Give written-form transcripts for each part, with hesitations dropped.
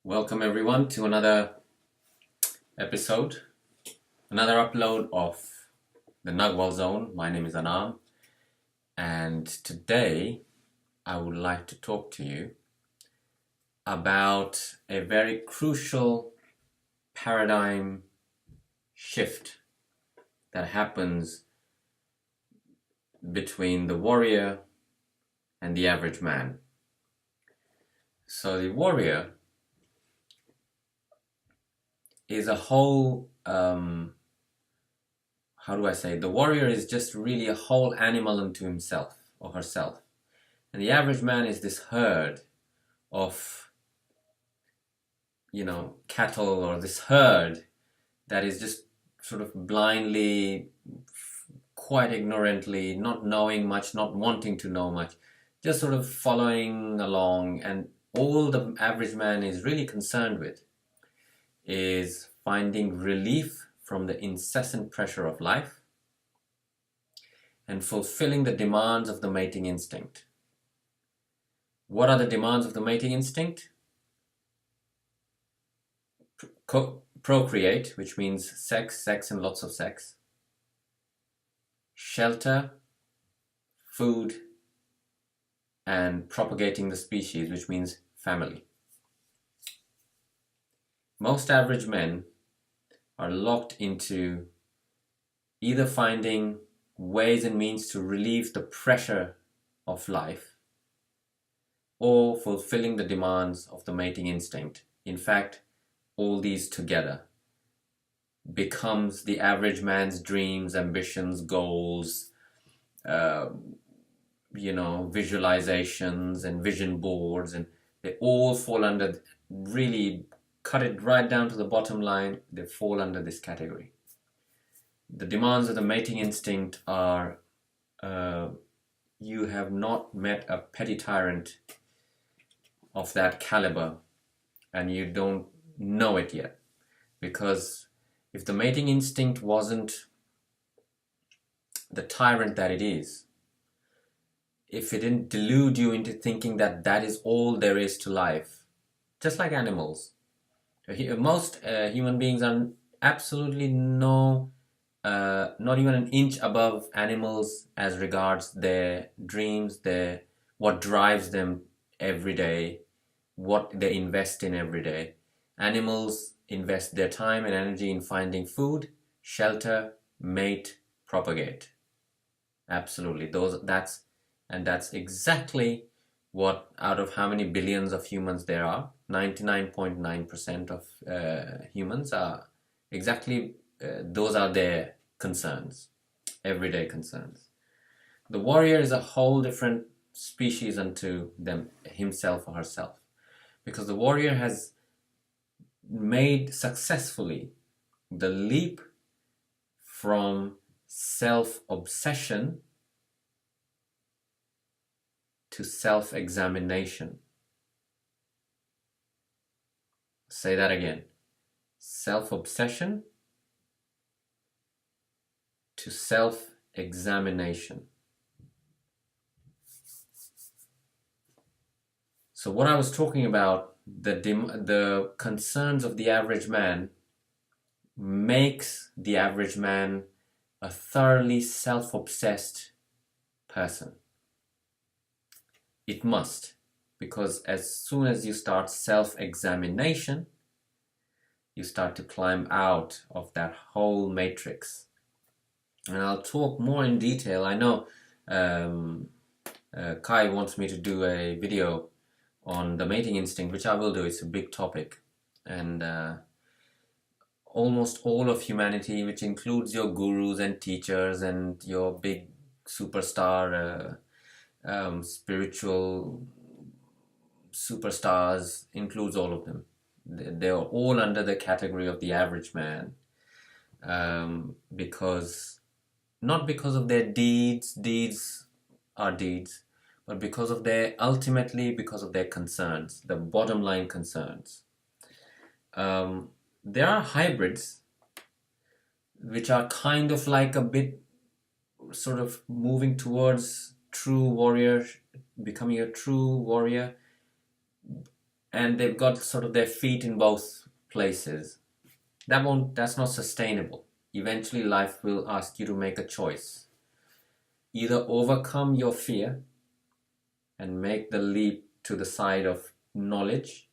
Welcome everyone to another episode, another upload of the Nagual Zone. My name is Anam, and today I would like to talk to you about a very crucial paradigm shift that happens between the warrior and the average man. So the warrior is a whole, the warrior is just really a whole animal unto himself or herself. And the average man is this herd of, cattle, or this herd that is just sort of blindly, quite ignorantly, not knowing much, not wanting to know much, just sort of following along. And all the average man is really concerned with is finding relief from the incessant pressure of life and fulfilling the demands of the mating instinct. What are the demands of the mating instinct? Procreate, which means sex, and lots of sex. Shelter, food, and propagating the species, which means family. Most average men are locked into either finding ways and means to relieve the pressure of life or fulfilling the demands of the mating instinct. In fact, all these together becomes the average man's dreams, ambitions, goals, visualizations and vision boards, and they all fall under, really cut it right down to the bottom line, they fall under this category. The demands of the mating instinct are, you have not met a petty tyrant of that caliber and you don't know it yet. Because if the mating instinct wasn't the tyrant that it is, if it didn't delude you into thinking that that is all there is to life, just like animals, most human beings are absolutely not even an inch above animals as regards their dreams, what drives them every day, what they invest in every day. Animals invest their time and energy in finding food, shelter, mate, propagate. Absolutely, that's exactly what, out of how many billions of humans there are, 99.9% of humans are exactly, those are their concerns, everyday concerns. The warrior is a whole different species unto himself or herself, because the warrior has made successfully the leap from self-obsession to self-examination. Say that again. Self-obsession to self-examination. So what I was talking about, the concerns of the average man makes the average man a thoroughly self-obsessed person. It must, because as soon as you start self-examination, you start to climb out of that whole matrix. And I'll talk more in detail. I know Kai wants me to do a video on the mating instinct, which I will do. It's a big topic. And almost all of humanity, which includes your gurus and teachers and your big superstar spiritual superstars, includes all of them. They are all under the category of the average man, not because of their deeds are deeds, but because of their concerns, the bottom line concerns. There are hybrids which are kind of like a bit sort of moving towards true warrior, becoming a true warrior, and they've got sort of their feet in both places. That's not sustainable. Eventually life will ask you to make a choice. Either overcome your fear and make the leap to the side of knowledge,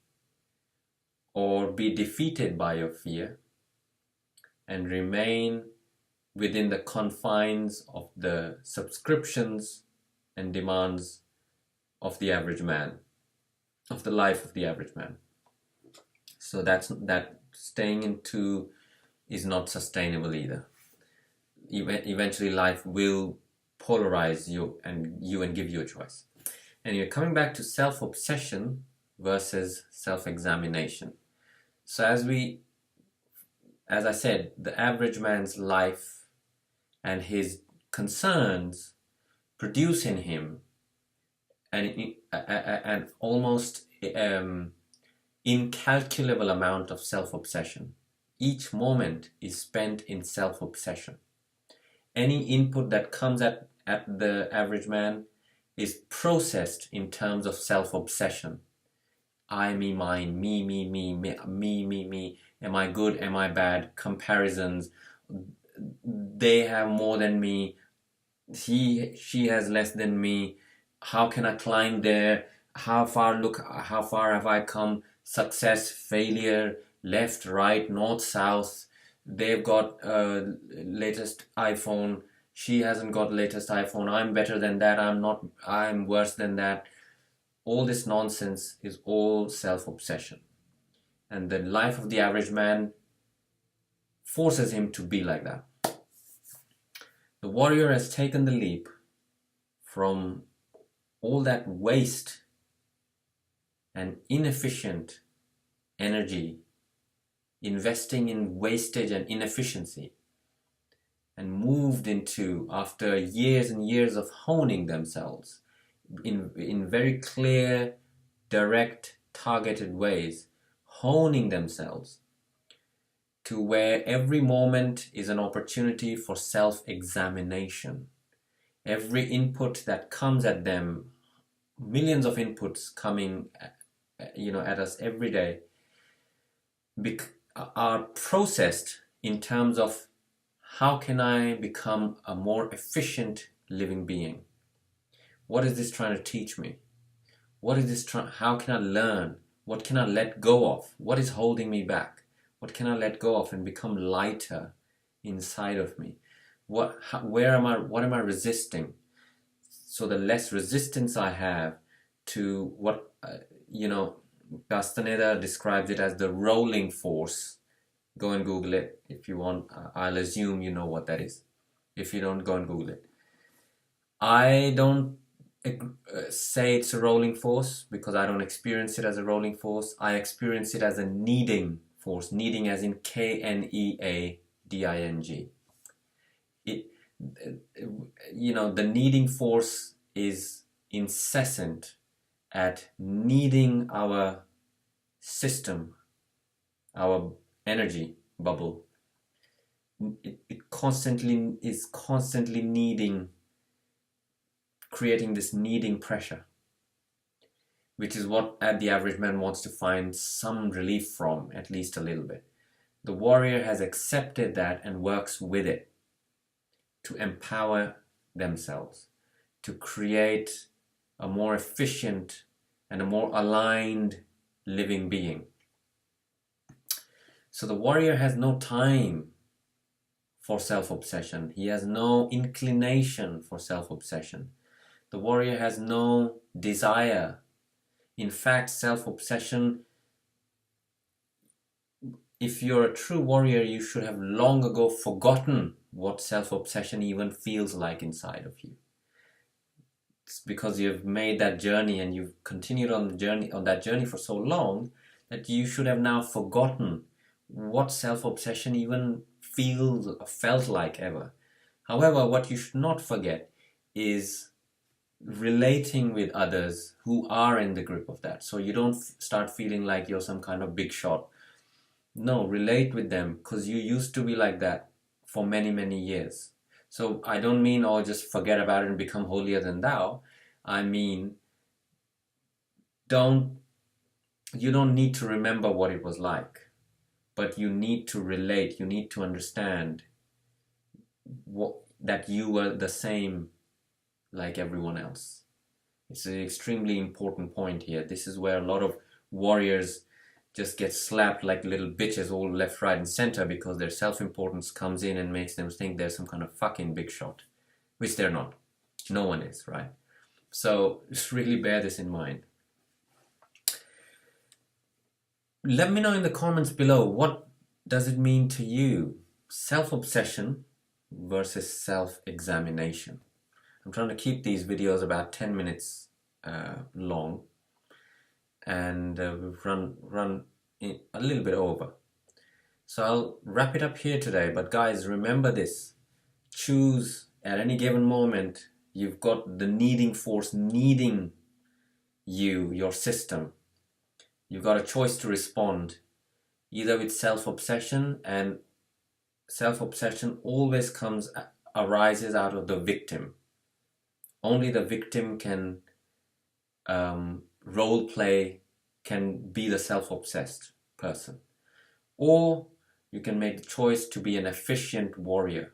or be defeated by your fear and remain within the confines of the subscriptions and demands of the average man, of the life of the average man. So that staying in two is not sustainable either. Eventually life will polarize you and give you a choice. Anyway, coming back to self-obsession versus self-examination. So as I said, the average man's life and his concerns produce in him an almost incalculable amount of self-obsession. Each moment is spent in self-obsession. Any input that comes at the average man is processed in terms of self-obsession. I, me, mine, me, me, me, me, me, me, me. Am I good? Am I bad? Comparisons. They have more than me. She has less than me. How can I climb there? How far have I come? Success, failure, left, right, north, south. They've got latest iPhone. She hasn't got latest iPhone. I'm better than that. I'm worse than that. All this nonsense is all self-obsession. And the life of the average man forces him to be like that. The warrior has taken the leap from all that waste and inefficient energy, investing in wastage and inefficiency, and moved into, after years and years of honing themselves in very clear, direct, targeted ways, honing themselves to where every moment is an opportunity for self-examination. Every input that comes at them, millions of inputs coming at us every day, are processed in terms of how can I become a more efficient living being? What is this trying to teach me? How can I learn? What can I let go of? What is holding me back? What can I let go of and become lighter inside of me? What am I resisting? So the less resistance I have to what, Castaneda describes it as the rolling force. Go and Google it if you want. I'll assume you know what that is. If you don't, go and Google it. I don't say it's a rolling force because I don't experience it as a rolling force. I experience it as a kneading force. Kneading as in Kneading. The kneading force is incessant at kneading our system, our energy bubble. It is constantly kneading, creating this kneading pressure, which is what the average man wants to find some relief from, at least a little bit. The warrior has accepted that and works with it to empower themselves, to create a more efficient and a more aligned living being. So the warrior has no time for self-obsession. He has no inclination for self-obsession. The warrior has no desire. In fact, self-obsession, if you're a true warrior, you should have long ago forgotten what self-obsession even feels like inside of you. It's because you've made that journey and you've continued on that journey for so long that you should have now forgotten what self-obsession even felt like ever. However, what you should not forget is relating with others who are in the grip of that. So you don't start feeling like you're some kind of big shot. No, relate with them, because you used to be like that for many, many years. So I don't mean, just forget about it and become holier than thou. I mean, don't you don't need to remember what it was like, but you need to relate, you need to understand that you were the same like everyone else. It's an extremely important point here. This is where a lot of warriors just get slapped like little bitches all left, right, and center because their self-importance comes in and makes them think they're some kind of fucking big shot, which they're not. No one is, right? So just really bear this in mind. Let me know in the comments below, what does it mean to you? Self-obsession versus self-examination. I'm trying to keep these videos about 10 minutes long, and we've run a little bit over. So I'll wrap it up here today, but guys, remember this. Choose at any given moment. You've got the needing force needing you, your system. You've got a choice to respond, either with self-obsession, and self-obsession always arises out of the victim. Only the victim can role play, can be the self-obsessed person. Or you can make the choice to be an efficient warrior.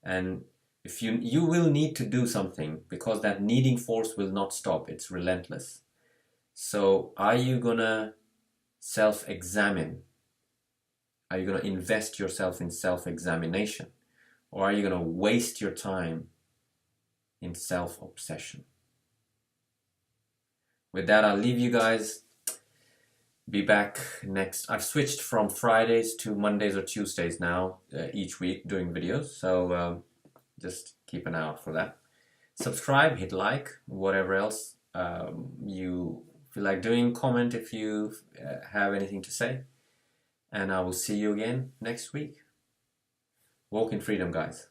And if you will need to do something, because that needing force will not stop. It's relentless. So are you gonna self-examine? Are you gonna invest yourself in self-examination? Or are you gonna waste your time in self-obsession? With that, I'll leave you guys. Be back next. I've switched from Fridays to Mondays or Tuesdays now, each week doing videos. So just keep an eye out for that. Subscribe, hit like, whatever else you feel like doing. Comment if you have anything to say. And I will see you again next week. Walk in freedom, guys.